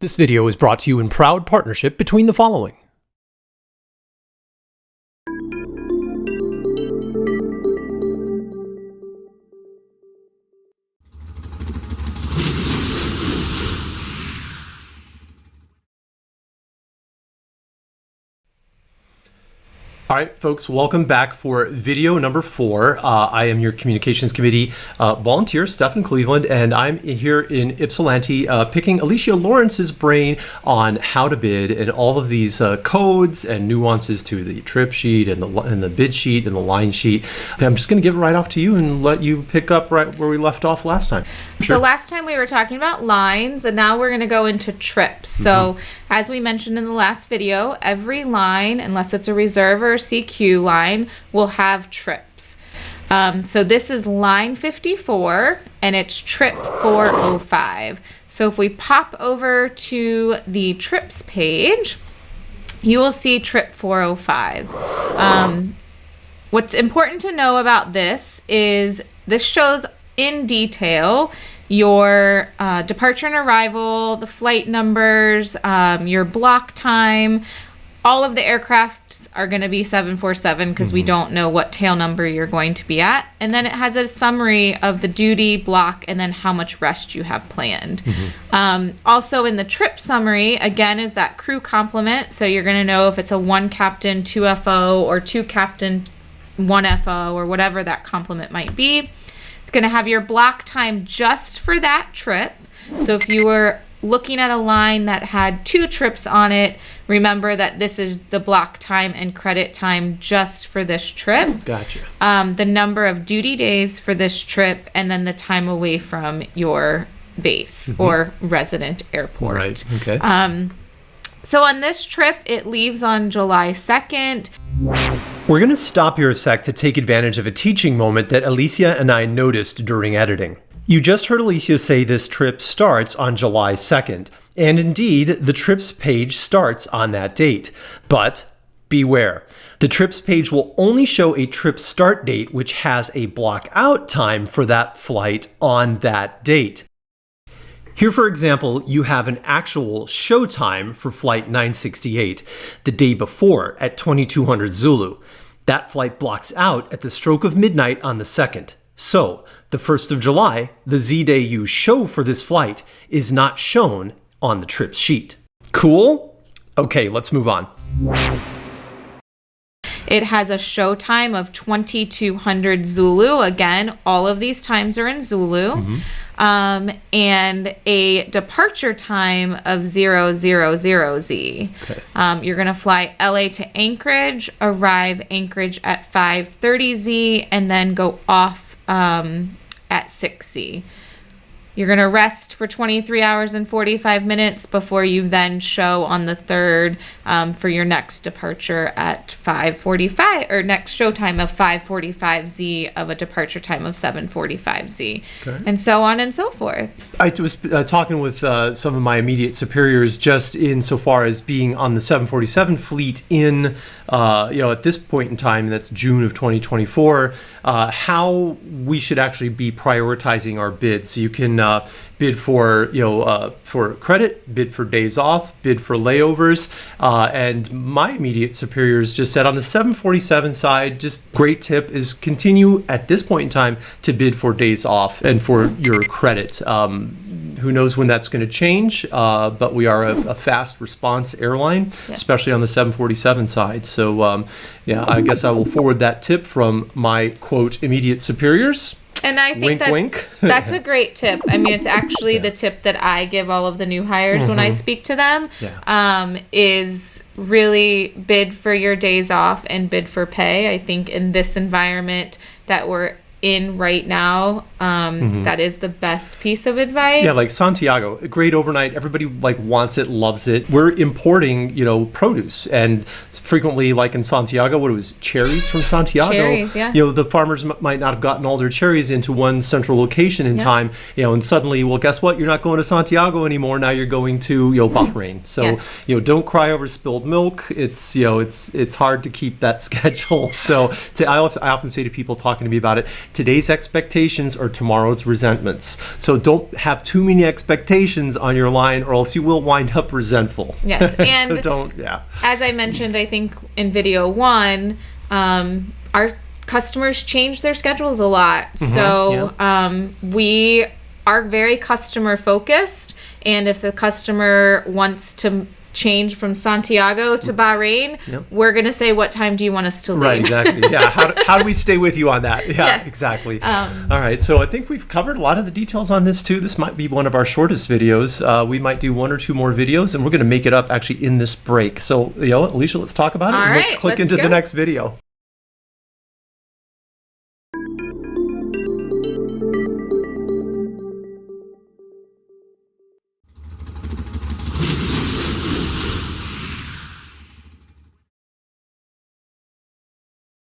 This video is brought to you in proud partnership between the following. All right, folks, welcome back for video number 4. I am your Communications Committee volunteer, Stephen Cleveland, and I'm here in Ypsilanti picking Alicia Lawrence's brain on how to bid and all of these codes and nuances to the trip sheet and the bid sheet and the line sheet. I'm just going to give it right off to you and let you pick up right where we left off last time. Sure. So last time we were talking about lines, and now we're going to go into trips. So as we mentioned in the last video, every line, unless it's a reserve or a CQ line, will have trips. So this is line 54, and it's trip 405. So if we pop over to the trips page, you will see trip 405. What's important to know about this is this shows in detail your departure and arrival, the flight numbers, your block time. All of the aircrafts are going to be 747 because we don't know what tail number you're going to be at. And then it has a summary of the duty block and then how much rest you have planned. Also in the trip summary, again, is that crew complement. So you're going to know if it's a 1 captain, 2 FO, or 2 captain, 1 FO, or whatever that complement might be. It's going to have your block time just for that trip. So if you were looking at a line that had 2 trips on it, remember that this is the block time and credit time just for this trip. Gotcha. The number of duty days for this trip, and then the time away from your base or resident airport. Right. Okay. So on this trip, it leaves on July 2nd. We're going to stop here a sec to take advantage of a teaching moment that Alicia and I noticed during editing. You just heard Alicia say this trip starts on July 2nd, and indeed, the trips page starts on that date. But beware, the trips page will only show a trip start date which has a block out time for that flight on that date. Here, for example, you have an actual show time for flight 968 the day before at 2200 Zulu. That flight blocks out at the stroke of midnight on the 2nd. So, the 1st of July, the Z-day you show for this flight, is not shown on the trip sheet. Cool? Okay, let's move on. It has a show time of 2200 Zulu. Again, all of these times are in Zulu. And a departure time of 000Z. Okay. You're going to fly LA to Anchorage, arrive Anchorage at 5:30Z, and then go off at 6Z. You're going to rest for 23 hours and 45 minutes before you then show on the 3rd for your next departure at 5:45, or next show time of 5:45Z of a departure time of 7:45Z, and so on and so forth. I was talking with some of my immediate superiors just insofar as being on the 747 fleet in, at this point in time, that's June of 2024, how we should actually be prioritizing our bids. So you can bid for for credit, bid for days off, bid for layovers, and my immediate superiors just said on the 747 side, just great tip is continue at this point in time to bid for days off and for your credit. Who knows when that's going to change, but we are a fast response airline, especially on the 747 side. So I guess I will forward that tip from my quote immediate superiors. And I think that's a great tip. I mean, it's actually the tip that I give all of the new hires when I speak to them, is really bid for your days off and bid for pay. I think in this environment that we're in right now, that is the best piece of advice. Yeah, like Santiago, a great overnight. Everybody wants it, loves it. We're importing, produce, and frequently, like in Santiago, what it was, cherries from Santiago. Cherries, yeah. The farmers might not have gotten all their cherries into one central location in time. And suddenly, well, guess what? You're not going to Santiago anymore. Now you're going to Bahrain. So don't cry over spilled milk. It's hard to keep that schedule. So I often say to people talking to me about it, today's expectations are tomorrow's resentments. So don't have too many expectations on your line, or else you will wind up resentful. Yes, and so don't, yeah. As I mentioned, I think in video 1, our customers change their schedules a lot. So we are very customer focused, and if the customer wants to change from Santiago to Bahrain, we're going to say, what time do you want us to leave? Right, exactly. Yeah, how do we stay with you on that? Yeah, Yes. exactly. All right, so I think we've covered a lot of the details on this too. This might be one of our shortest videos. We might do 1 or 2 more videos, and we're going to make it up actually in this break. So, Alicia, let's talk about it. All And let's right, click let's into go. the next video.